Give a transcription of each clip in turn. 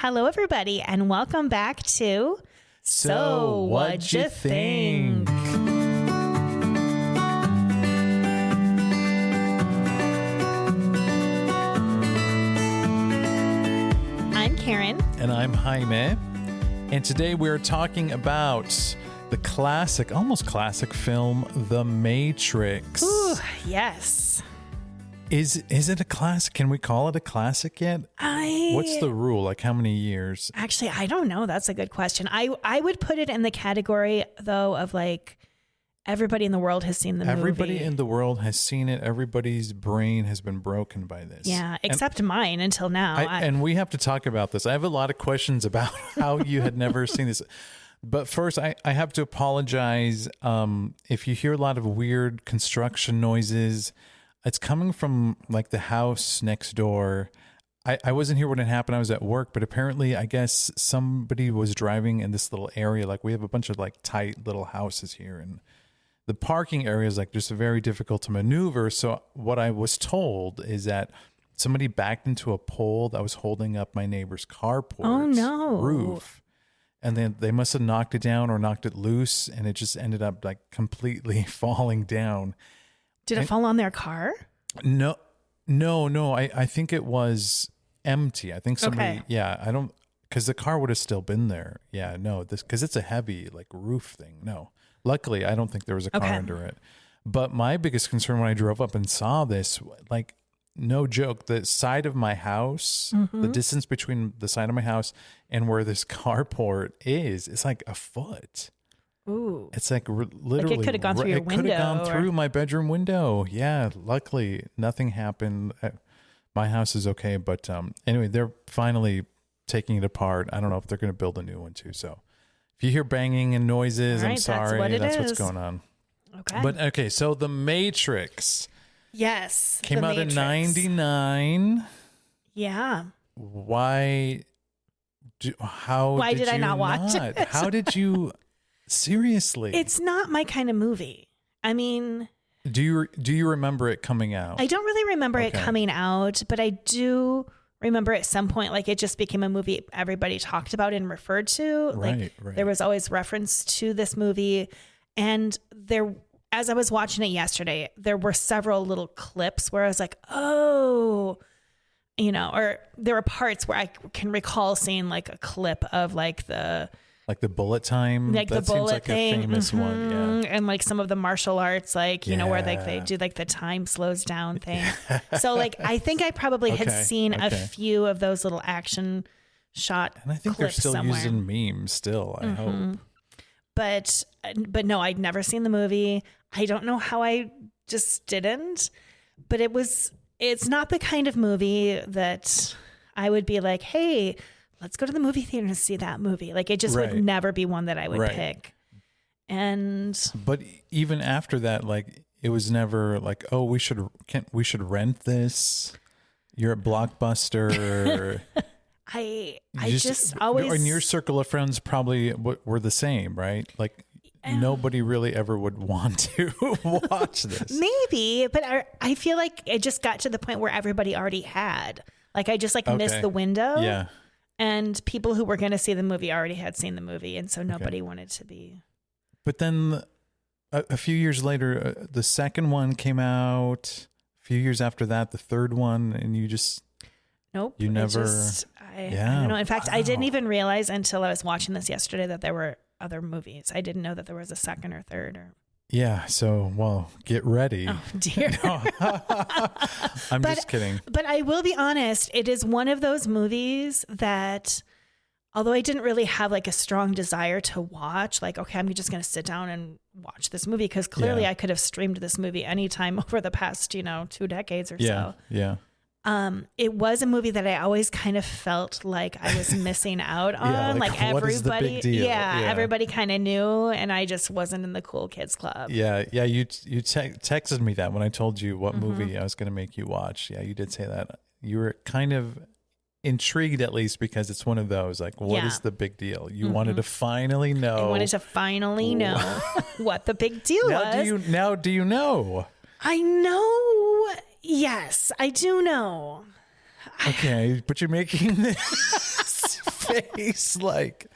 Hello, everybody, and welcome back to So What'd You Think? I'm Karen. And I'm Jaime. And today we're talking about the classic, almost classic film, The Matrix. Ooh, yes. Is it a classic? Can we call it a classic yet? What's the rule? Like how many years? Actually, I don't know. That's a good question. I would put it in the category, though, of like everybody in the world has seen the movie. Everybody in the world has seen it. Everybody's brain has been broken by this. Yeah, except mine until now. And we have to talk about this. I have a lot of questions about how you had never seen this. But first, I have to apologize. If you hear a lot of weird construction noises, it's coming from like the house next door. I wasn't here when it happened. I was at work, but apparently I guess somebody was driving in this little area. Like we have a bunch of like tight little houses here, and the parking area is like just very difficult to maneuver. So what I was told is that somebody backed into a pole that was holding up my neighbor's carport roof. And then they must have knocked it down or knocked it loose, and it just ended up like completely falling down. Did it fall on their car? No. I think it was empty. I think somebody, because the car would have still been there. Yeah, no, because it's a heavy like roof thing. No, luckily, I don't think there was a car under it. But my biggest concern when I drove up and saw this, like, no joke, the side of my house, the distance between the side of my house and where this carport is, it's like a foot. Ooh. It's like literally. Like it could have gone through your window. It could have gone through my bedroom window. Yeah, luckily nothing happened. My house is okay, but anyway, they're finally taking it apart. I don't know if they're going to build a new one too. So if you hear banging and noises, I'm sorry. That's what's going on. Okay. But okay, so The Matrix. Yes. Came out in 99. Yeah. Why did I not watch it? How did you... Seriously? It's not my kind of movie. I mean... Do you remember it coming out? I don't really remember it coming out, but I do remember at some point, like, it just became a movie everybody talked about and referred to. Right. There was always reference to this movie. And as I was watching it yesterday, there were several little clips where I was like, oh... or there were parts where I can recall seeing like a clip of like the bullet time, like that the bullet seems like thing. A famous one, yeah. And like some of the martial arts, like where like they do like the time slows down thing. So like I think I probably had seen a few of those little action shot, and I think clips they're still somewhere. using memes. Still, I hope. But no, I'd never seen the movie. I don't know how I just didn't. But it's not the kind of movie that I would be like, hey, let's go to the movie theater and see that movie. Like it just would never be one that I would pick. But even after that, like it was never like, oh, we should rent this. You're at Blockbuster. I just always, in your circle of friends probably were the same, right? Like nobody really ever would want to watch this. Maybe, but I feel like it just got to the point where everybody already had. Like I just missed the window. Yeah. And people who were going to see the movie already had seen the movie. And so nobody wanted to be. But then a few years later, the second one came out. A few years after that, the third one. And you just... Nope. You never... I don't know. In fact, I didn't even realize until I was watching this yesterday that there were other movies. I didn't know that there was a second or third. Yeah. So, well, get ready. Oh, dear. No. I'm just kidding. But I will be honest. It is one of those movies that, although I didn't really have like a strong desire to watch, like, okay, I'm just going to sit down and watch this movie because clearly I could have streamed this movie anytime over the past, 2 decades or so. Yeah. It was a movie that I always kind of felt like I was missing out on. like everybody, everybody kind of knew, and I just wasn't in the cool kids club. Yeah. You texted me that when I told you what movie I was going to make you watch. Yeah, you did say that. You were kind of intrigued, at least, because it's one of those like, what is the big deal? You wanted to finally know. I wanted to finally know what the big deal was. Do you know? I know. Yes, I do know. Okay, but you're making this face like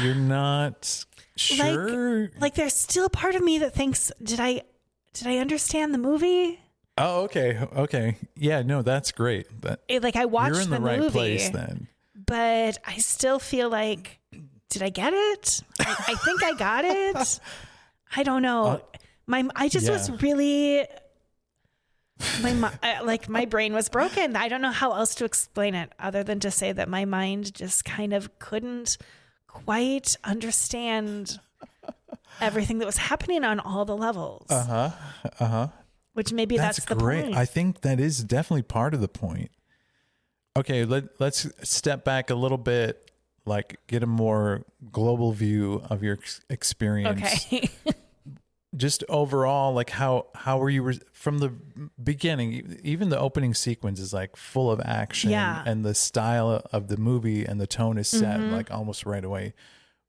you're not sure. Like there's still part of me that thinks, did I understand the movie? Oh, okay. Yeah, no, that's great. Like I watched you're in the right place then. But I still feel like, did I get it? I think I got it. I don't know. I just was really, my brain was broken. I don't know how else to explain it other than to say that my mind just kind of couldn't quite understand everything that was happening on all the levels. Which maybe that's the great. point. I think that is definitely part of the point. Okay, let's step back a little bit, like get a more global view of your experience. Okay. Just overall, like how were you from the beginning? Even the opening sequence is like full of action, and the style of the movie and the tone is set like almost right away.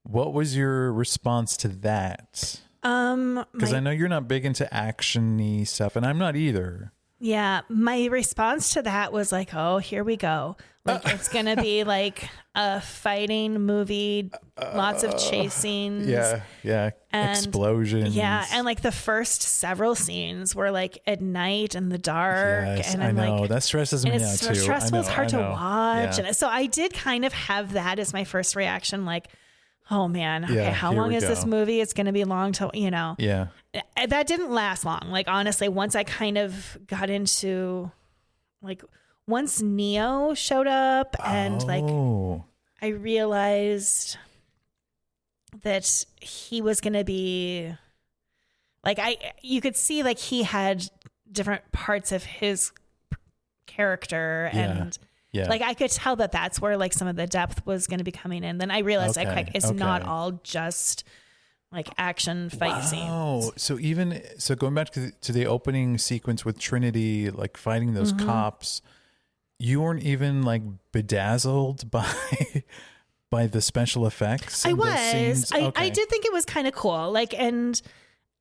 What was your response to that? Because I know you're not big into action-y stuff, and I'm not either. Yeah, my response to that was like, oh, here we go. Like it's gonna be like a fighting movie, lots of chasing. Yeah, explosions. Yeah, and like the first several scenes were like at night in the dark. Yes, and I know like, that stresses me out too. It's stressful. It's hard to watch, Yeah. and so I did kind of have that as my first reaction, like, oh man, okay, Yeah, how here long we is this go. movie? It's going to be long to, Yeah. That didn't last long. Like, honestly, once I kind of got into, like, once Neo showed up and like, I realized that he was going to be like, you could see like he had different parts of his character and like I could tell that that's where like some of the depth was going to be coming in. Then I realized like it's not all just like action fight scenes. So going back to the opening sequence with Trinity, like fighting those cops, you weren't even like bedazzled by the special effects. I was. I did think it was kind of cool. Like, and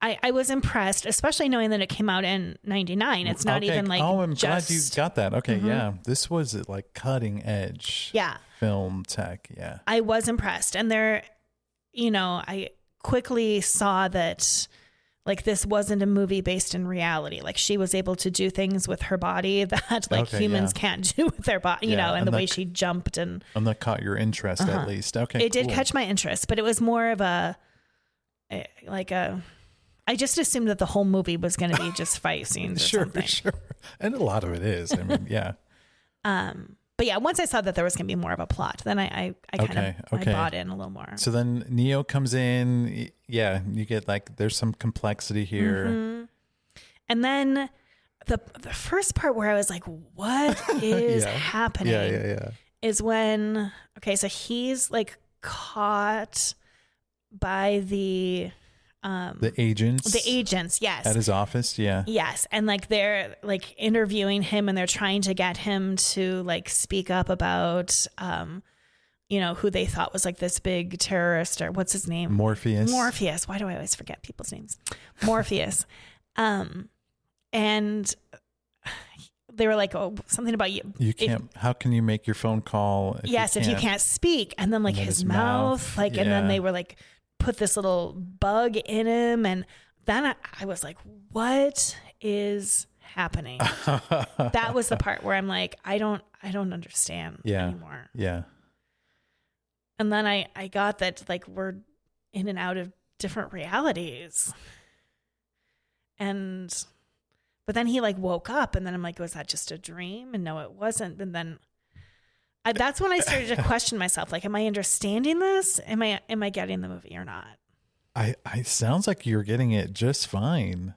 I was impressed, especially knowing that it came out in 99. It's not even like, I'm glad you got that. Okay. Yeah. This was like cutting edge. Film tech. Yeah. I was impressed. And there, I quickly saw that like this wasn't a movie based in reality. Like she was able to do things with her body that like humans can't do with their body, and the way she jumped and that caught your interest at least. Okay. It did catch my interest, but it was more of I just assumed that the whole movie was going to be just fight scenes or something. Sure. And a lot of it is. I mean, yeah. But yeah, once I saw that there was going to be more of a plot, then I kind of I bought in a little more. So then Neo comes in. Yeah, you get like there's some complexity here. And then the first part where I was like, what is happening? Is when, so he's like caught by the agents, yes, at his office, yes, and like they're like interviewing him and they're trying to get him to like speak up about who they thought was like this big terrorist, or what's his name, Morpheus. Why do I always forget people's names? Morpheus. And they were like, oh, something about you can't, how can you make your phone call if you can't speak? And then like his mouth and then they were like put this little bug in him, and then I was like, what is happening? That was the part where I'm like, I don't understand anymore. Yeah. And then I got that like we're in and out of different realities. But then he like woke up, and then I'm like, was that just a dream? And no, it wasn't. And then that's when I started to question myself. Like, am I understanding this? Am I getting the movie or not? I sounds like you're getting it just fine.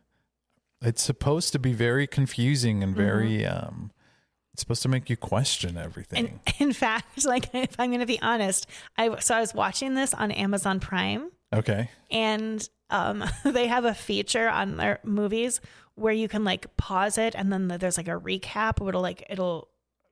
It's supposed to be very confusing and very, it's supposed to make you question everything. And in fact, like if I'm going to be honest, I was watching this on Amazon Prime. Okay. And they have a feature on their movies where you can like pause it, and then there's like a recap. It'll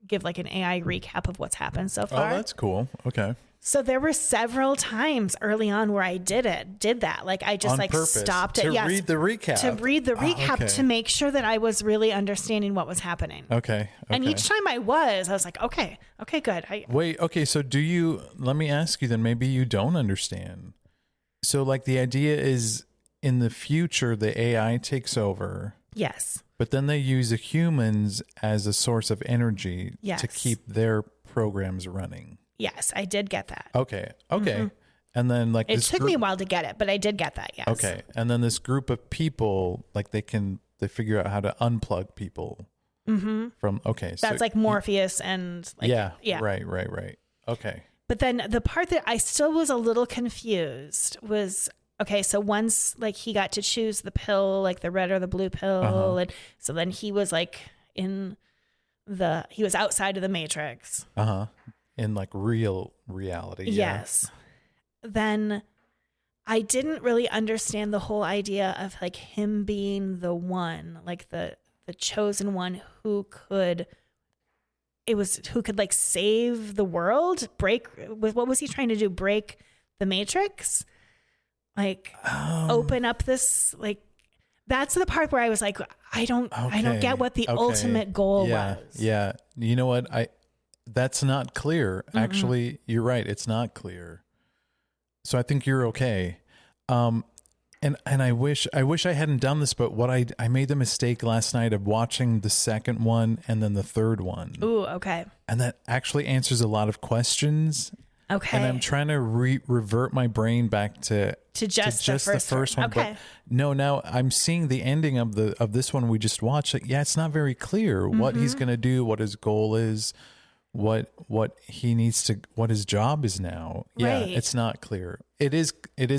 give like an AI recap of what's happened so far. Oh, that's cool. Okay. So there were several times early on where I did that. Like I just On like purpose, stopped it. to Yes, read the recap. To read the recap okay. to make sure that I was really understanding what was happening. Okay. And each time I was like, okay, good. Wait, okay. So let me ask you then, maybe you don't understand. So like the idea is in the future, the AI takes over. Yes. But then they use the humans as a source of energy to keep their programs running. Yes, I did get that. Okay. And then like it took me a while to get it, but I did get that. Yes. Okay. And then this group of people, like they figure out how to unplug people from. Okay. That's like Morpheus and like, yeah. Right. Okay. But then the part that I still was a little confused was, okay, so once like he got to choose the pill, like the red or the blue pill. And so then he was like he was outside of the Matrix. In like real reality. Yes. Then I didn't really understand the whole idea of like him being the one, like the chosen one who could like save the world, what was he trying to do? Break the Matrix? Like open up this, like that's the part where I was like, I don't get what the ultimate goal was. Yeah. You know what? That's not clear. Actually, you're right. It's not clear. So I think you're okay. And I wish I hadn't done this, but I made the mistake last night of watching the second one and then the third one. Ooh, okay. And that actually answers a lot of questions. Okay. And I'm trying to revert my brain back to just the first one. Okay. But no, now I'm seeing the ending of this one we just watched. Like, yeah, it's not very clear what he's going to do, what his goal is, what he needs to, what his job is now. Yeah, right. It's not clear. It is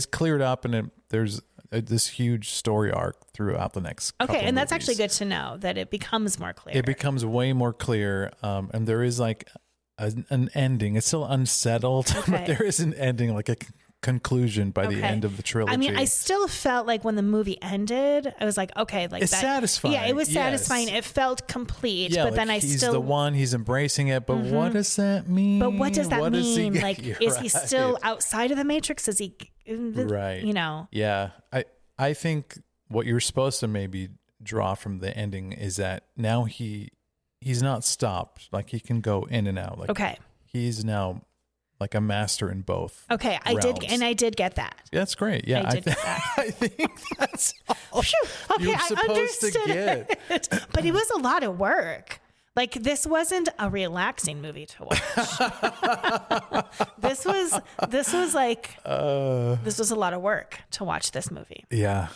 cleared up, and there's this huge story arc throughout the next couple and that's movies. actually good to know that it becomes more clear. It becomes way more clear, and there is like an ending. It's still unsettled, but there is an ending, like a conclusion by the end of the trilogy. I mean, I still felt like when the movie ended, I was like, okay, like it's satisfying. Yeah, it was satisfying. It felt complete. Yeah, but like then he's the one. He's embracing it. But what does that mean? But what does that mean? Is like, is he still outside of the Matrix? Is he right? You know? Yeah, I think what you're supposed to maybe draw from the ending is that now he's not stopped. Like he can go in and out. Like he's now like a master in both. Okay, realms. I did get that. That's great. Yeah, I did get that. I think that's all okay, you're supposed to get. It. But it was a lot of work. Like this wasn't a relaxing movie to watch. This was like this was a lot of work to watch this movie. Yeah.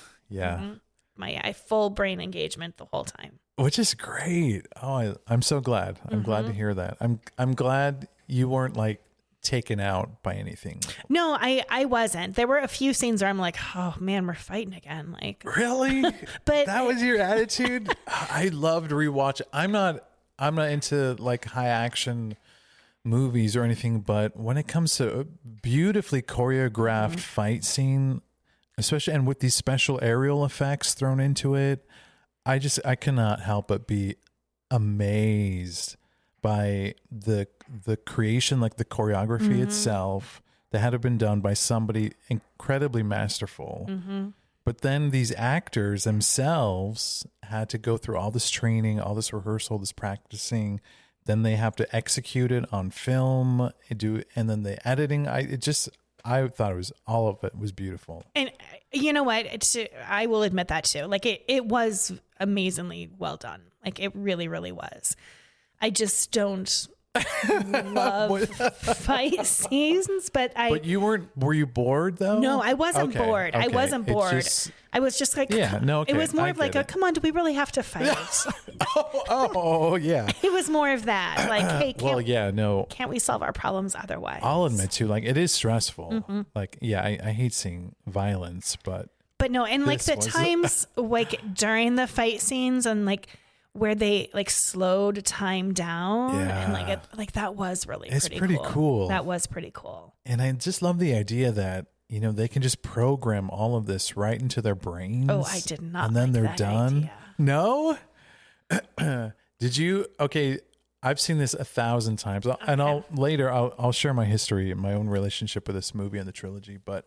My full brain engagement the whole time. Which is great. Oh, I'm so glad. I'm glad to hear that. I'm glad you weren't like taken out by anything. No, I wasn't. There were a few scenes where I'm like, oh man, we're fighting again. Like really? But that was your attitude? I loved rewatch. I'm not into like high action movies or anything, but when it comes to a beautifully choreographed fight scene, especially and with these special aerial effects thrown into it, I cannot help but be amazed by the creation, like the choreography itself that had been done by somebody incredibly masterful. But then these actors themselves had to go through all this training, all this rehearsal, this practicing. Then they have to execute it on film, and then the editing. I thought all of it was beautiful. And you know what? I will admit that too. Like it was amazingly well done. Like it really, really was. I just don't love fight scenes, but But were you bored though? No, I wasn't bored. Okay. I wasn't bored. I was just like, it was more of like come on, do we really have to fight? oh, yeah. It was more of that. Like, hey, can't we solve our problems otherwise? I'll admit too, like it is stressful. Like, yeah, I hate seeing violence, but no, and like the times like during the fight scenes and like where they like slowed time down and like that was really pretty cool. That was pretty cool. And I just love the idea that, you know, they can just program all of this right into their brains. Oh, I did not. And then like they're that done. Idea. No? Did you? Okay. I've seen this 1,000 times, and I'll share my history and my own relationship with this movie and the trilogy. But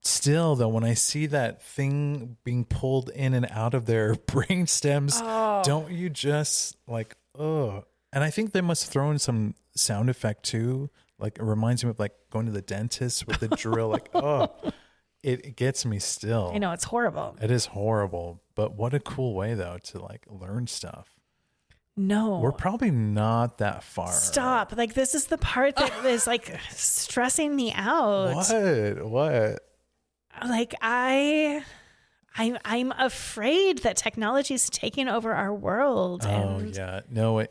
still, though, when I see that thing being pulled in and out of their brain stems, don't you just like, oh? And I think they must throw in some sound effect too. Like it reminds me of like going to the dentist with the drill. Like, it gets me still. I know, it's horrible. It is horrible, but what a cool way though to like learn stuff. No, we're probably not that far. Stop. Like this is the part that is like stressing me out. What? Like I'm afraid that technology is taking over our world. No,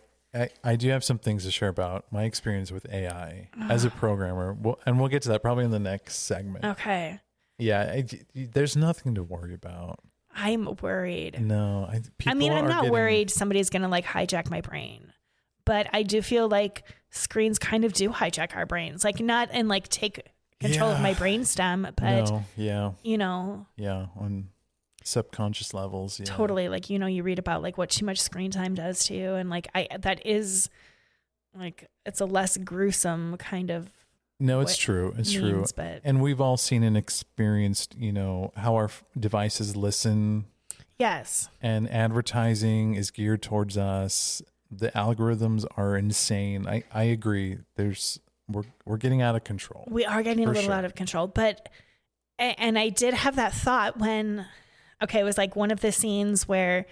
I do have some things to share about my experience with AI as a programmer. And we'll get to that probably in the next segment. Okay. Yeah. There's nothing to worry about. I'm worried. No, I'm not worried somebody's going to like hijack my brain, but I do feel like screens kind of do hijack our brains, like not and like take control of my brainstem, but on subconscious levels. Yeah. Totally. Like, you read about like what too much screen time does to you. And like, that is like, it's a less gruesome kind of. No, it's true. It's true. But... And we've all seen and experienced, how our devices listen. Yes. And advertising is geared towards us. The algorithms are insane. I agree. We're getting out of control. We are getting a little out of control. But, and I did have that thought when, it was like one of the scenes where,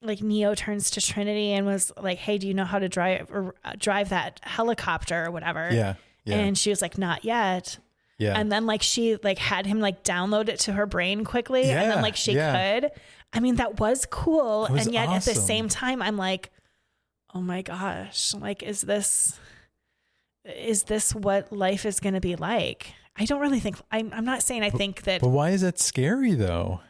like Neo turns to Trinity and was like, "Hey, do you know how to drive that helicopter or whatever?" Yeah. And she was like, "Not yet." Yeah. And then like she like had him like download it to her brain quickly, and then like she could. I mean, that was cool, and yet awesome. At the same time, I'm like, "Oh my gosh! Like, is this what life is going to be like?" I don't really think. I'm not saying I think that. But why is that scary though?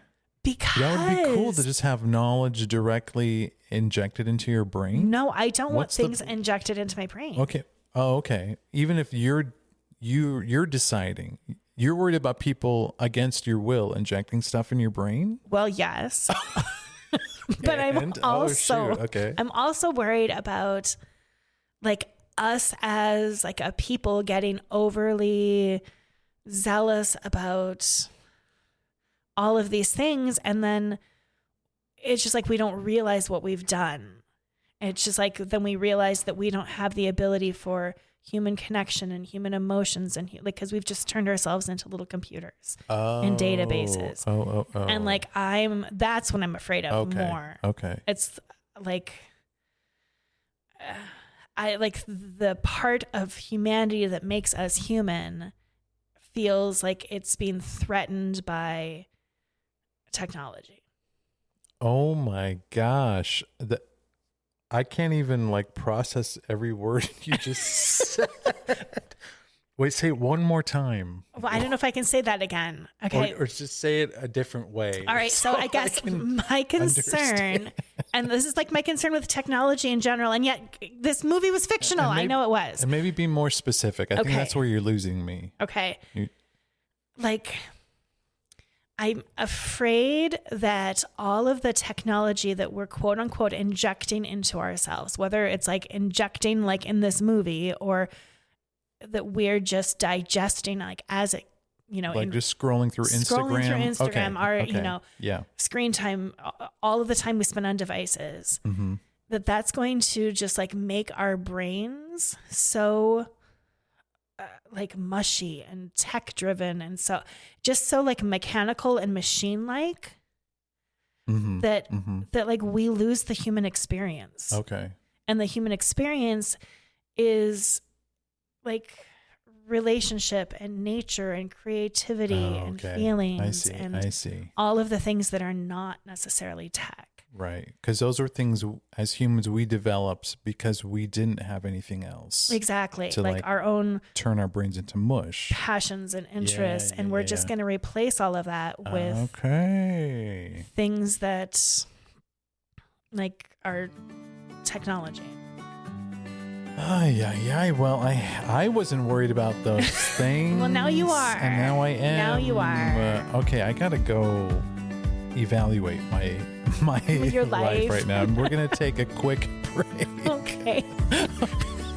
Because that would be cool to just have knowledge directly injected into your brain. No, I don't want things injected into my brain. Okay. Oh, okay. Even if you're deciding, you're worried about people against your will injecting stuff in your brain? Well, yes. But I'm also worried about like us as like a people getting overly zealous about all of these things, and then it's just like we don't realize what we've done. It's just like then we realize that we don't have the ability for human connection and human emotions, and like because we've just turned ourselves into little computers and databases. And like that's what I'm afraid of more. Okay. It's like I like the part of humanity that makes us human feels like it's being threatened by technology. Oh my gosh. I can't even like process every word you just said. Wait, say it one more time. Well, I don't know if I can say that again. Okay. Or just say it a different way. All right. So I guess my concern, and this is like my concern with technology in general, and yet this movie was fictional. I know it was. And maybe be more specific. I think that's where you're losing me. Okay. I'm afraid that all of the technology that we're quote unquote injecting into ourselves, whether it's like injecting like in this movie or that we're just digesting like as it, like just scrolling through Instagram, screen time, all of the time we spend on devices, that's going to just like make our brains so like mushy and tech driven and so like mechanical and machine like that like we lose the human experience. Okay. And the human experience is like relationship and nature and creativity and feelings. I see. All of the things that are not necessarily tech. Right. Because those are things as humans we developed because we didn't have anything else. Exactly. To like our own turn our brains into mush. Passions and interests. And we're just going to replace all of that with things that like are technology. Well, I wasn't worried about those things. Well, now you are. And now I am. Now you are. Okay, I got to go evaluate my your life right now. We're going to take a quick break. Okay.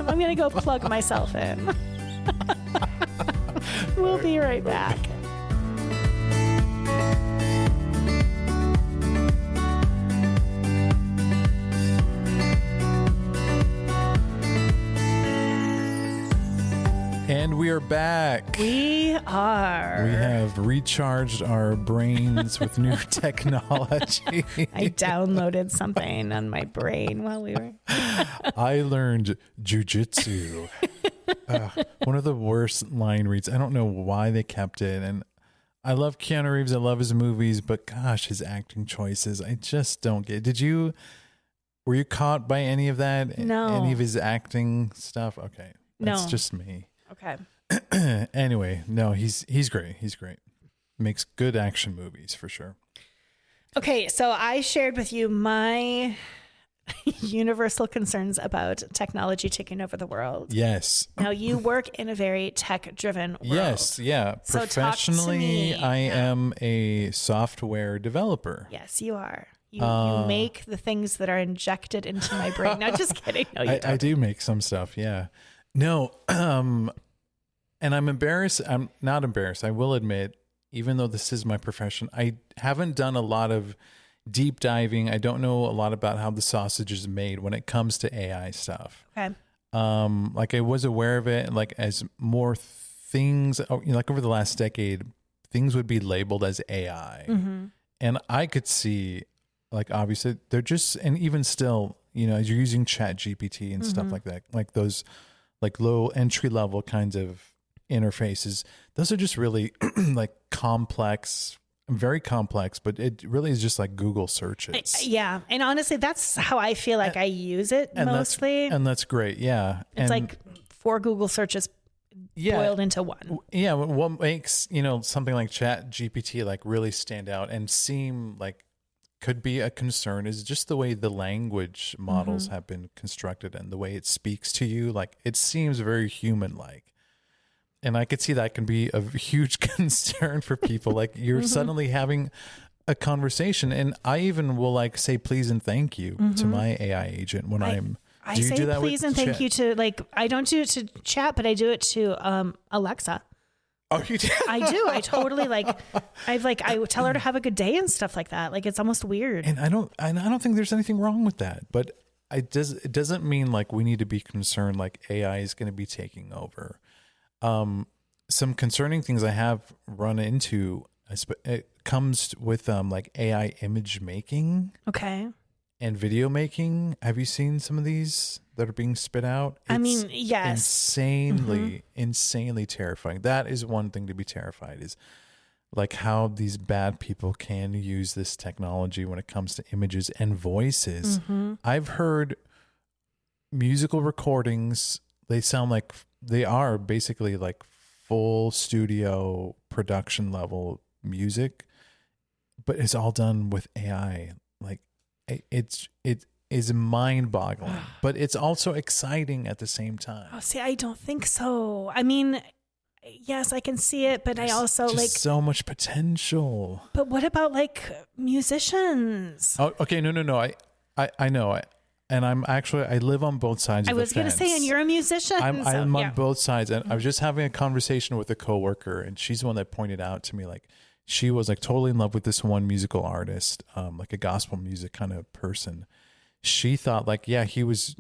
I'm going to go plug myself in. We'll be right back. And we are back. We are. We have recharged our brains with new technology. I downloaded something on my brain while we were. I learned jujitsu. One of the worst line reads. I don't know why they kept it. And I love Keanu Reeves. I love his movies, but gosh, his acting choices, I just don't get. Were you caught by any of that? No. Any of his acting stuff? Okay. That's just me. Okay. Anyway, no, he's great. He's great. Makes good action movies for sure. Okay, so I shared with you my universal concerns about technology taking over the world. Yes. Now you work in a very tech-driven world. Yes, yeah. So professionally, I am a software developer. Yes, you are. You make the things that are injected into my brain. No, just kidding. No, you don't. I do make some stuff, yeah. No, and I'm embarrassed. I'm not embarrassed. I will admit, even though this is my profession, I haven't done a lot of deep diving. I don't know a lot about how the sausage is made when it comes to AI stuff. Okay. Like I was aware of it, like as more things, like over the last decade, things would be labeled as AI. Mm-hmm. And I could see, like, obviously they're just, and even still, as you're using Chat GPT and stuff like that, like those, like low entry level kinds of interfaces, those are just really like complex, very complex, but it really is just like Google searches. Yeah. And honestly, that's how I feel like I use it mostly. And that's great. Yeah. It's like 4 Google searches boiled into one. Yeah. What makes, something like Chat GPT like really stand out and seem like could be a concern is just the way the language models have been constructed and the way it speaks to you. Like it seems very human like. And I could see that can be a huge concern for people. Like you're suddenly having a conversation, and I even will like say please and thank you to my AI agent when I say do that please and thank you to, like, I don't do it to Chat, but I do it to Alexa. Oh, you do? I do. I totally I tell her to have a good day and stuff like that. Like it's almost weird. And I don't think there's anything wrong with that, but it doesn't mean like we need to be concerned like AI is going to be taking over. Some concerning things I have run into, it comes with like AI image making. Okay. And video making. Have you seen some of these that are being spit out? It's yes. Insanely terrifying. That is one thing to be terrified, is like how these bad people can use this technology when it comes to images and voices. I've heard musical recordings. They sound like they are basically like full studio production level music, but it's all done with AI. Like it is mind-boggling, but it's also exciting at the same time. Oh, see, I don't think so. I mean, yes, I can see it, but there's I also just like so much potential. But what about like musicians? Oh, okay, no. I know. And I live on both sides of the fence. I was going to say, and you're a musician. I'm on both sides. And I was just having a conversation with a coworker, and she's the one that pointed out to me, like, she was like totally in love with this one musical artist, like a gospel music kind of person. She thought like, yeah, he was,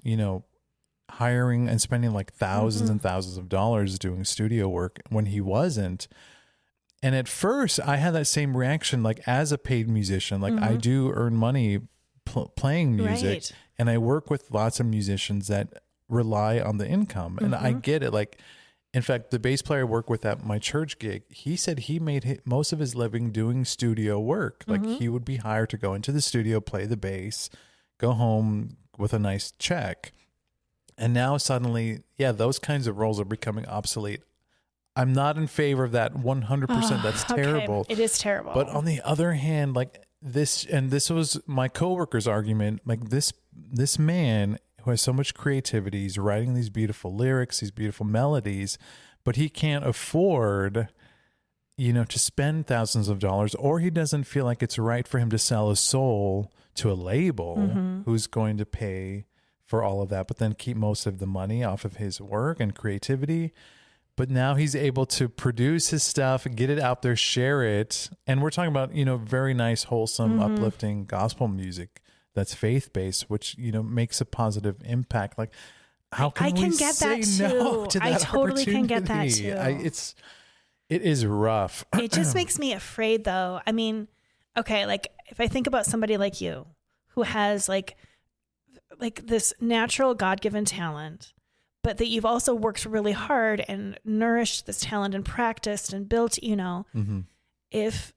hiring and spending like thousands and thousands of dollars doing studio work when he wasn't. And at first I had that same reaction, like as a paid musician, like I do earn money playing music, right. And I work with lots of musicians that rely on the income, and I get it. Like, in fact, the bass player I work with at my church gig, he said he made most of his living doing studio work. Like he would be hired to go into the studio, play the bass, go home with a nice check. And now suddenly, those kinds of roles are becoming obsolete. I'm not in favor of that 100%. That's terrible. It is terrible. But on the other hand, like this was my coworker's argument, like this man who has so much creativity, he's writing these beautiful lyrics, these beautiful melodies, but he can't afford, to spend thousands of dollars, or he doesn't feel like it's right for him to sell his soul to a label who's going to pay for all of that, but then keep most of the money off of his work and creativity. But now he's able to produce his stuff, get it out there, share it. And we're talking about, very nice, wholesome, uplifting gospel music that's faith-based, which, makes a positive impact. Like, how can we get say that too. no to that I totally can get that too. It is rough. It just makes me afraid though. I mean, okay, like if I think about somebody like you who has like this natural God-given talent, but that you've also worked really hard and nourished this talent and practiced and built, if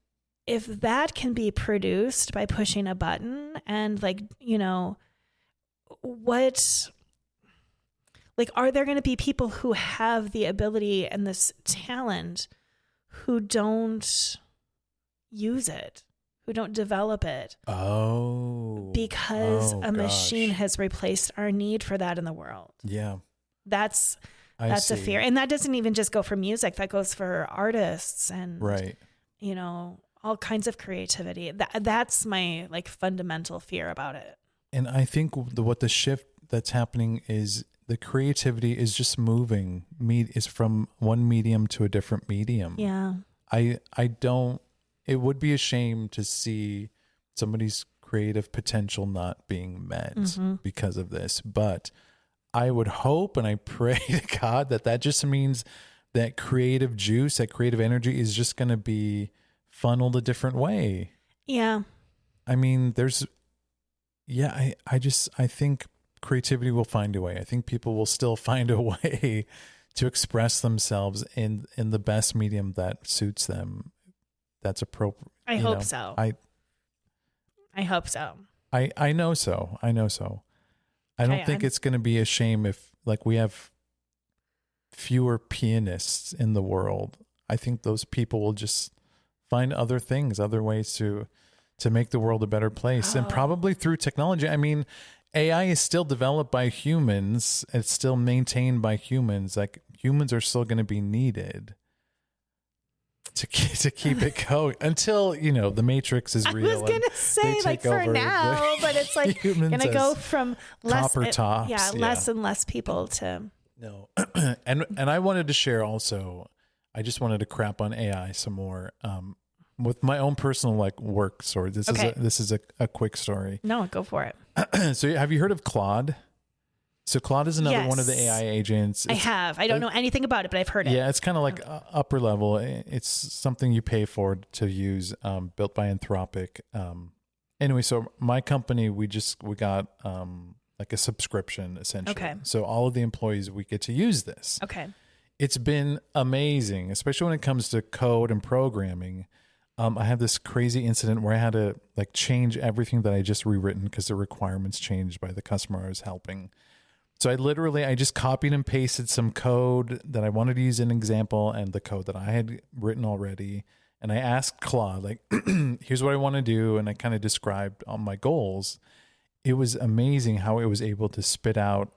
that can be produced by pushing a button and are there going to be people who have the ability and this talent who don't use it, who don't develop it? Because a machine has replaced our need for that in the world. Yeah. That's a fear. And that doesn't even just go for music. That goes for artists and, all kinds of creativity. That's my fundamental fear about it. And I think what the shift that's happening is the creativity is just moving is from one medium to a different medium. Yeah. It would be a shame to see somebody's creative potential not being met because of this. But I would hope and I pray to God that just means that creative juice, that creative energy is just going to be funneled a different way. Yeah. I mean, I think creativity will find a way. I think people will still find a way to express themselves in the best medium that suits them. That's appropriate. I hope so. I hope so. I know so. I don't think it's going to be a shame if we have fewer pianists in the world. I think those people will just find other things, other ways to make the world a better place. And probably through technology. I mean, AI is still developed by humans. It's still maintained by humans. Humans are still going to be needed to keep it going until, the Matrix is real. I was going to say for now, but it's going to go from less and less people to. No. And I wanted to share also, I just wanted to crap on AI some more. With my own personal work story. This is a quick story. No, go for it. So have you heard of Claude? So Claude is another one of the AI agents. I have. I don't know anything about it, but I've heard it. Yeah, it's kind of upper level. It's something you pay for to use, built by Anthropic. Anyway, so my company, we got a subscription essentially. Okay. So all of the employees, we get to use this. Okay. It's been amazing, especially when it comes to code and programming. I had this crazy incident where I had to change everything that I just rewritten because the requirements changed by the customer I was helping. So I just copied and pasted some code that I wanted to use as an example and the code that I had written already. And I asked Claude, here's what I want to do. And I kind of described all my goals. It was amazing how it was able to spit out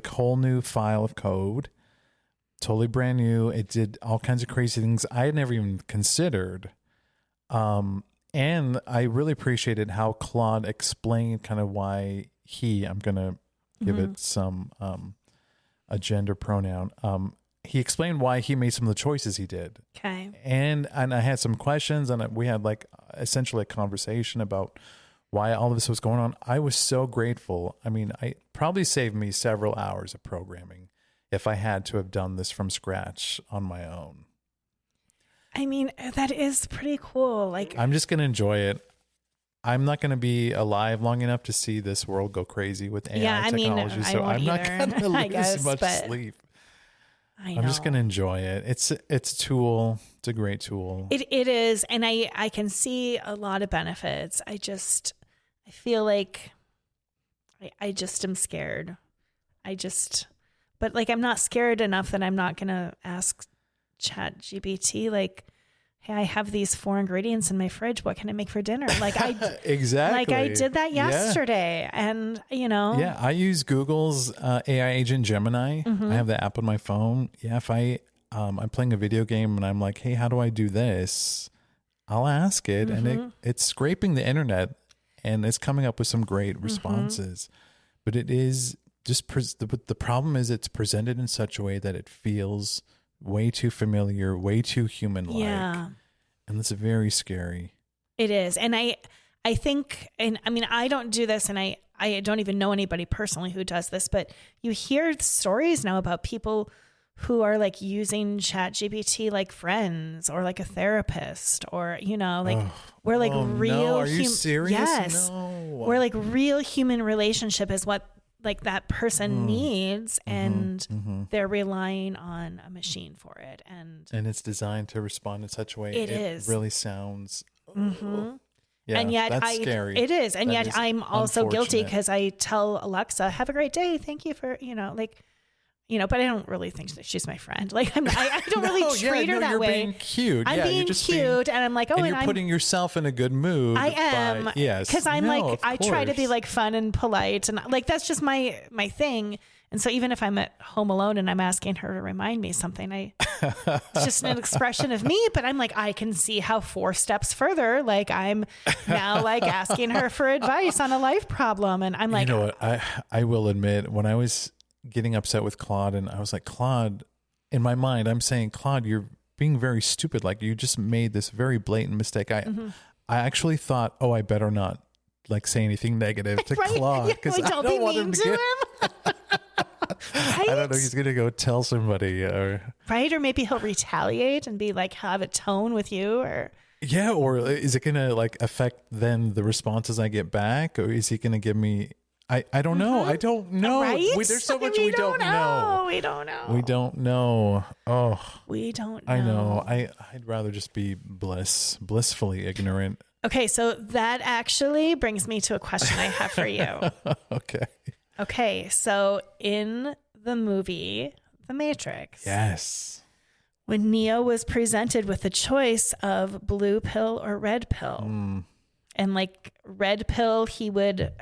whole new file of code. Totally brand new. It did all kinds of crazy things I had never even considered. And I really appreciated how Claude explained kind of why I'm going to give it some a gender pronoun. He explained why he made some of the choices he did. Okay. And I had some questions and we had essentially a conversation about why all of this was going on. I was so grateful. I mean, I probably saved me several hours of programming if I had to have done this from scratch on my own. I mean, that is pretty cool. I'm just going to enjoy it. I'm not going to be alive long enough to see this world go crazy with AI technology. So I'm not going to lose much sleep. I know. I'm just going to enjoy it. It's a tool. It's a great tool. It is. And I can see a lot of benefits. I feel like I just am scared. But I'm not scared enough that I'm not going to ask ChatGPT, hey, I have these 4 ingredients in my fridge. What can I make for dinner? Exactly. I did that yesterday. And, Yeah, I use Google's AI agent Gemini. I have the app on my phone. Yeah, if I'm playing a video game and I'm hey, how do I do this? I'll ask it. And it's scraping the internet and it's coming up with some great responses. but it is just the problem is it's presented in such a way that it feels way too familiar, way too human-like. Yeah. And it's very scary. It is. And I think, and I mean, I don't do this, and I don't even know anybody personally who does this, but you hear stories now about people who are like using ChatGPT like friends or like a therapist, or, you know, like where like real. No. Are you serious? Yes. No. Where like real human relationship is what like that person needs, and they're relying on a machine for it. And it's designed to respond in such a way. It really sounds. Yeah, and yet that's scary. It is. And that yet is I'm also guilty, unfortunate. because I tell Alexa, have a great day. Thank you for, you know, like, you know, but I don't really think that she's my friend. Like I don't really treat her that you're way. Being cute. I'm being just cute, and I'm like, oh, and and you're I'm putting yourself in a good mood. I am. Yes. Because I'm like, I try to be course. like fun and polite, and like that's just my thing. And so even if I'm at home alone and I'm asking her to remind me something, it's just an expression of me. But I'm like, I can see how 4 steps further, like I'm now like asking her for advice on a life problem, and I'm like, you know what? I will admit, when I was getting upset with Claude, and I was like, Claude, in my mind, I'm saying, Claude, you're being very stupid. Like, you just made this very blatant mistake. I actually thought, oh, I better not like say anything negative to right? Claude, because like, I don't want him to get. him. I don't know. He's gonna go tell somebody, or right, or maybe he'll retaliate and be like, have a tone with you, or yeah, or is it gonna like affect then the responses I get back, or is he gonna give me? I don't know. I don't know. right? There's so much we don't know. We don't know. We don't know. Oh, We don't know. I know. I'd rather just be blissfully ignorant. Okay, so that actually brings me to a question I have for you. Okay. Okay, so in the movie The Matrix, Yes. when Neo was presented with the choice of blue pill or red pill, and like red pill, he would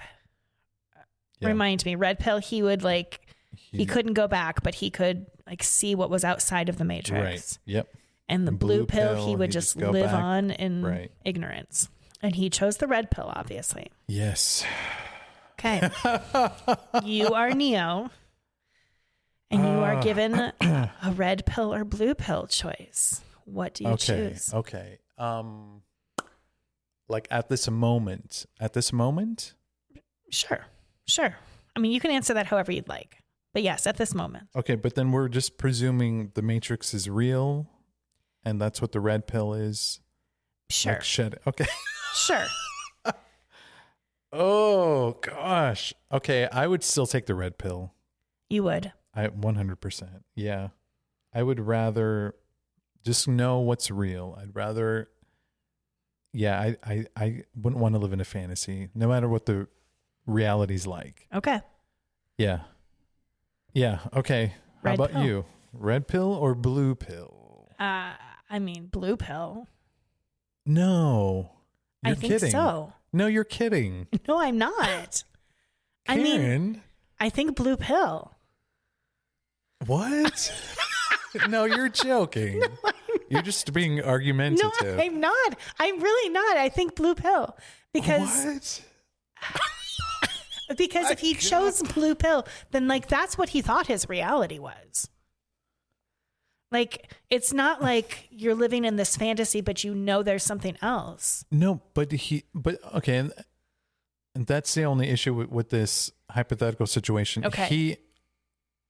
remind me, red pill, he would like, he couldn't go back, but he could like see what was outside of the Matrix. Right. Yep. And the blue pill, he would just go live back. on in ignorance. And he chose the red pill, obviously. Yes. Okay. You are Neo, and you are given a red pill or blue pill choice. What do you choose? Okay. Like at this moment. Sure. I mean, you can answer that however you'd like. But yes, at this moment. Okay, but then we're just presuming the Matrix is real, and that's what the red pill is. Sure. Like shed. Okay. Sure. Oh gosh. Okay, I would still take the red pill. You would. 100%. Yeah. I would rather just know what's real. I'd rather. Yeah, I wouldn't want to live in a fantasy, no matter what the reality's like. Okay. Yeah. Yeah. Okay. How Red about pill. you? Red pill or blue pill? I mean, blue pill. No. You're I think kidding. so. No, you're kidding. No, I'm not. I mean, Karen? I think blue pill. What? No, you're joking. You're just being argumentative. No, I'm not. I'm really not. I think blue pill because What? because if he chose blue pill, then like that's what he thought his reality was. Like it's not like you're living in this fantasy, but you know there's something else. No, but okay, and that's the only issue with this hypothetical situation. Okay.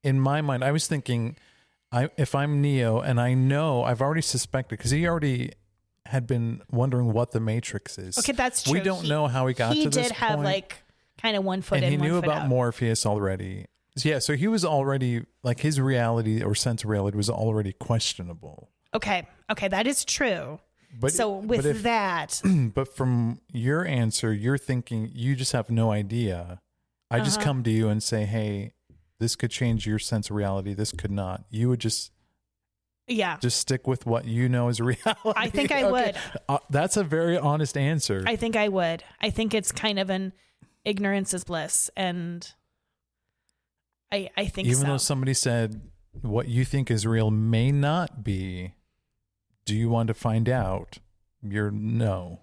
In my mind, I was thinking, if I'm Neo and I know, I've already suspected, because he already had been wondering what the Matrix is. Okay, that's true. We don't know how he got to this point. He did have like kind of one foot and in, he knew one foot about out. Morpheus already. Yeah, so he was already, like, his reality or sense of reality was already questionable. Okay, that is true. But so that, but from your answer, you're thinking you just have no idea. I just come to you and say, hey, this could change your sense of reality. This could not. You would just stick with what you know is reality. I think I would. That's a very honest answer. I think I would. I think it's kind of an ignorance is bliss, and I think even so. though somebody said what you think is real may not be, do you want to find out? You're no.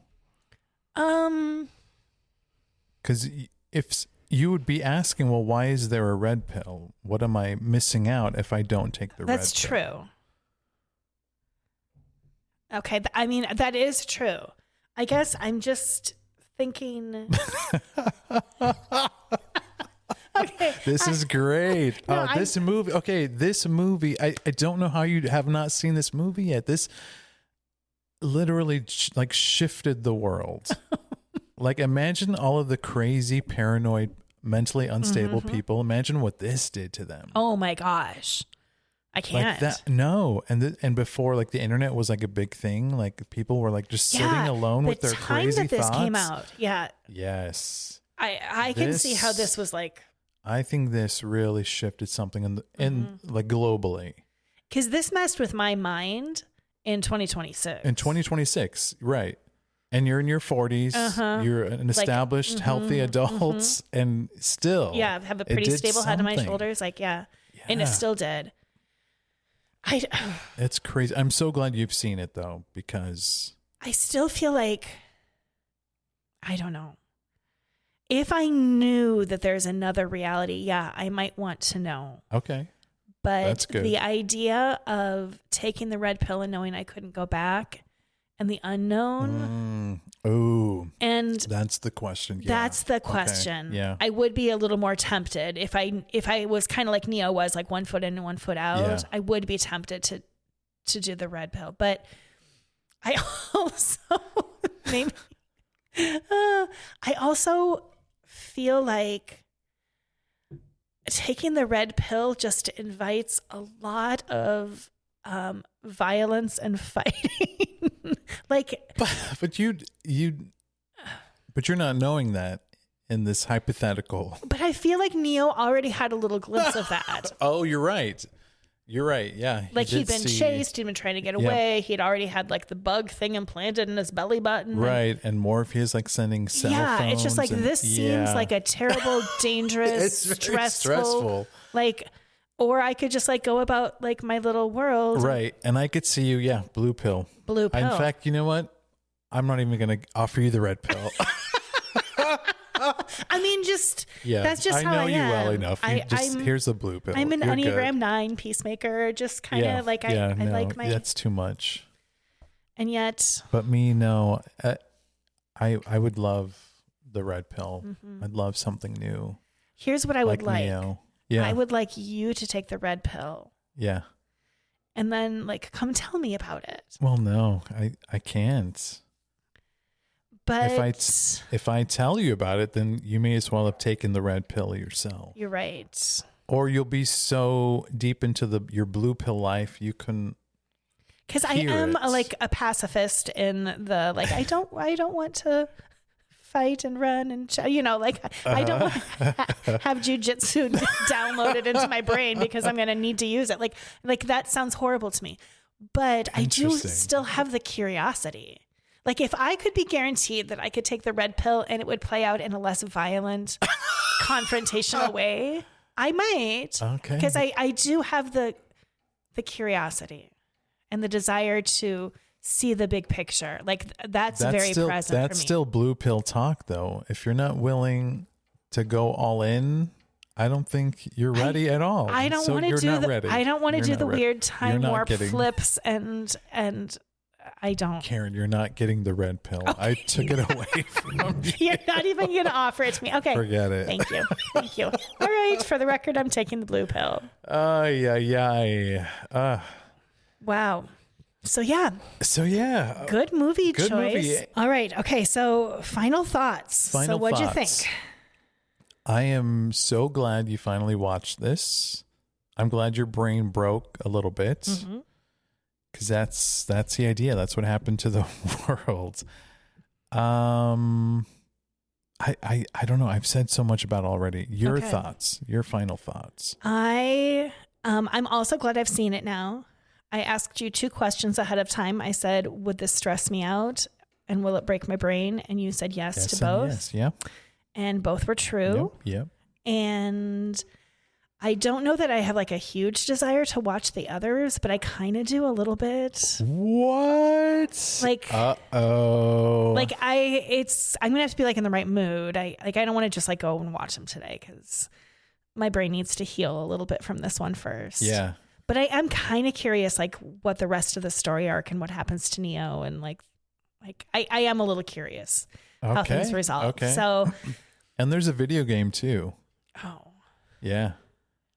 Because if you would be asking, well, why is there a red pill? What am I missing out if I don't take the red pill? That's true. Okay. I mean, that is true. I guess I'm just thinking. Okay. This is great. No, this movie. Okay. This movie. I don't know how you have not seen this movie yet. This literally like shifted the world. Like, imagine all of the crazy, paranoid, mentally unstable people. Imagine what this did to them. Oh my gosh. I can't. Like that, no. And before, like, the internet was like a big thing. Like, people were like just sitting alone with their crazy that this thoughts. came out. Yeah. Yes. I can see how this was like. I think this really shifted something in like globally. Because this messed with my mind in 2026. In 2026, right. And you're in your 40s. You're an established, healthy adult, and still, have a pretty stable head on my shoulders. Like, and it still did. It's crazy. I'm so glad you've seen it though, because I still feel like, I don't know. If I knew that there's another reality, I might want to know. Okay. But that's good. The idea of taking the red pill and knowing I couldn't go back, and the unknown. And that's the question. Yeah. That's the question. Okay. Yeah. I would be a little more tempted if I was kind of like Neo was, like 1 foot in and 1 foot out. Yeah. I would be tempted to do the red pill, but I also maybe I also feel like taking the red pill just invites a lot of violence and fighting. Like, but you're not knowing that in this hypothetical. But I feel like Neo already had a little glimpse of that. Oh, you're right. You're right. Yeah. Like, he'd been chased. He'd been trying to get away. He'd already had like the bug thing implanted in his belly button. Right. And Morpheus like sending cell phones. Yeah. It's just like, this seems like a terrible, dangerous, it's stressful. Like, or I could just like go about like my little world. Right. And I could see you. Yeah. Blue pill. Blue pill. In fact, you know what? I'm not even going to offer you the red pill. I mean, that's just how I am. I know you well enough. Here's the blue pill. I'm an You're Enneagram good. 9 peacemaker. Just kind of like, I like my. That's too much. And yet. But me, no. I would love the red pill. I'd love something new. Here's what I would like. Neo. Yeah. I would like you to take the red pill. Yeah. And then like come tell me about it. Well, no, I can't. But if I tell you about it, then you may as well have taken the red pill yourself. You're right. Or you'll be so deep into your blue pill life you can. Because I am like a pacifist in the like I don't want to fight and run and like I don't want to have jujitsu downloaded into my brain because I'm going to need to use it. Like that sounds horrible to me, but I do still have the curiosity. Like, if I could be guaranteed that I could take the red pill and it would play out in a less violent, confrontational way, I might. Okay. Because I do have the curiosity and the desire to see the big picture. Like, that's very present for me. That's still blue pill talk, though. If you're not willing to go all in, I don't think you're ready at all. I don't want to do the weird time warp flips and I don't. Karen, you're not getting the red pill. Okay. I took it away from you. You're not even going to offer it to me. Okay. Forget it. Thank you. All right. For the record, I'm taking the blue pill. Wow. So yeah. Good movie choice. Movie. All right. Okay. So final thoughts. So what'd you think? I am so glad you finally watched this. I'm glad your brain broke a little bit. Mm-hmm. Because that's the idea. That's what happened to the world. I don't know. I've said so much about it already. Your thoughts, your final thoughts. I'm also glad I've seen it now. I asked you 2 questions ahead of time. I said, would this stress me out? And will it break my brain? And you said yes to both. Yes, yeah. And both were true. Yep. And I don't know that I have like a huge desire to watch the others, but I kind of do a little bit. What? Like, uh-oh. Like I'm gonna have to be like in the right mood. I don't want to just like go and watch them today because my brain needs to heal a little bit from this one first. Yeah. But I'm kind of curious, like what the rest of the story arc and what happens to Neo, and like I am a little curious how things resolve. Okay. So, and there's a video game too. Oh. Yeah.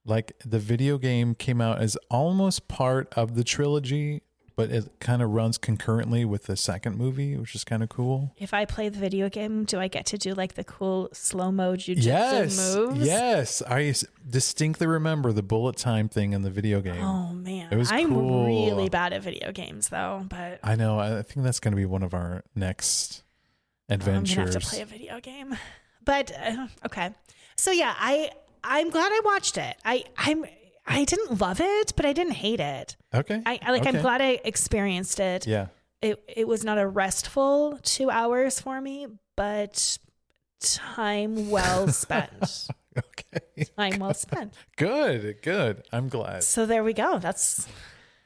Like the video game came out as almost part of the trilogy, but it kind of runs concurrently with the second movie, which is kind of cool. If I play the video game, do I get to do like the cool slow-mo jujitsu moves? Yes. I distinctly remember the bullet time thing in the video game. Oh man. It was I'm cool. really bad at video games though, but I know. I think that's going to be one of our next adventures. I'm going to have to play a video game. But okay. So yeah, I'm glad I watched it. I didn't love it, but I didn't hate it. Okay. I'm glad I experienced it. Yeah. It was not a restful 2 hours for me, but time well spent. Okay. Time well spent. Good. I'm glad. So there we go.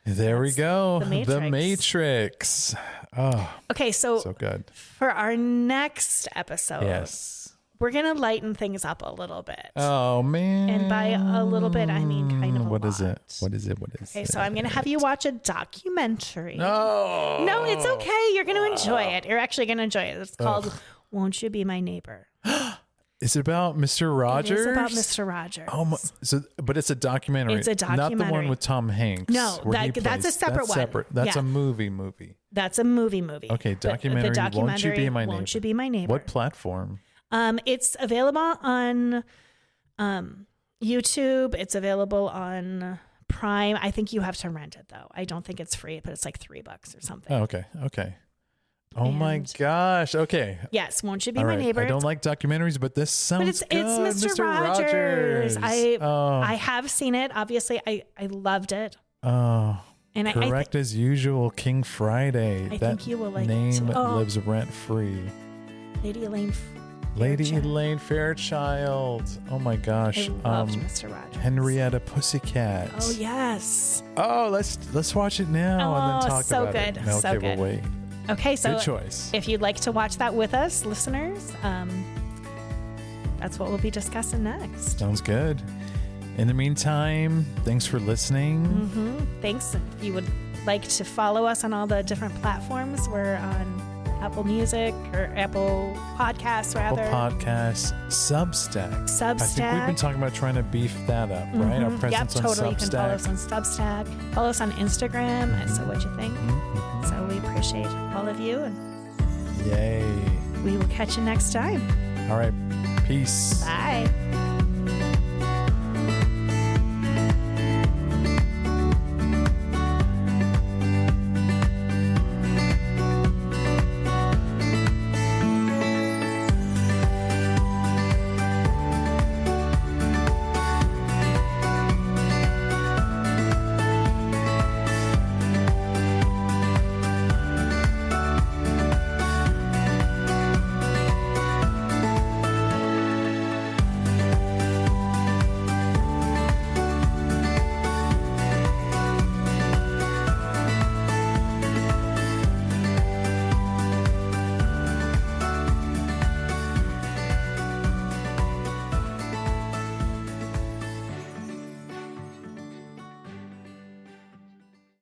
There we go. The Matrix. Oh. Okay, so good. For our next episode. Yes. We're going to lighten things up a little bit. Oh, man. And by a little bit, I mean kind of a lot. What is it? Okay, so I'm going to have you watch a documentary. No, it's okay. You're going to enjoy it. You're actually going to enjoy it. It's called Won't You Be My Neighbor? Is it about Mr. Rogers? It is about Mr. Rogers. But it's a documentary. It's a documentary. Not the one with Tom Hanks. No, that's a separate one. That's a movie. That's a movie. Okay, documentary. The documentary Won't You Be My Neighbor? Won't You Be My Neighbor? What platform? It's available on YouTube. It's available on Prime. I think you have to rent it though. I don't think it's free, but it's like $3 or something. Oh, okay. Oh my gosh. Okay. Yes. Won't You Be All My right. Neighbor? I don't like documentaries, but this sounds good. It's Mr. Rogers. I have seen it. Obviously, I loved it. Oh. And correct as usual, King Friday. I think you will like name it. lives rent free. Lady Elaine Fairchild. Oh my gosh. I loved Mr. Rogers. Henrietta Pussycat. Oh yes. Oh, let's watch it now and then talk about it. So good. We'll wait. Okay, so good choice. If you'd like to watch that with us, listeners, that's what we'll be discussing next. Sounds good. In the meantime, thanks for listening. Thanks. If you would like to follow us on all the different platforms, we're on Apple Music or Apple Podcasts, rather. Apple Podcasts, Substack. I think we've been talking about trying to beef that up, right? Our presence on totally. Substack. You can follow us on Substack. Follow us on Instagram. And so what you think. So we appreciate all of you. And yay. we will catch you next time. All right. Peace. Bye.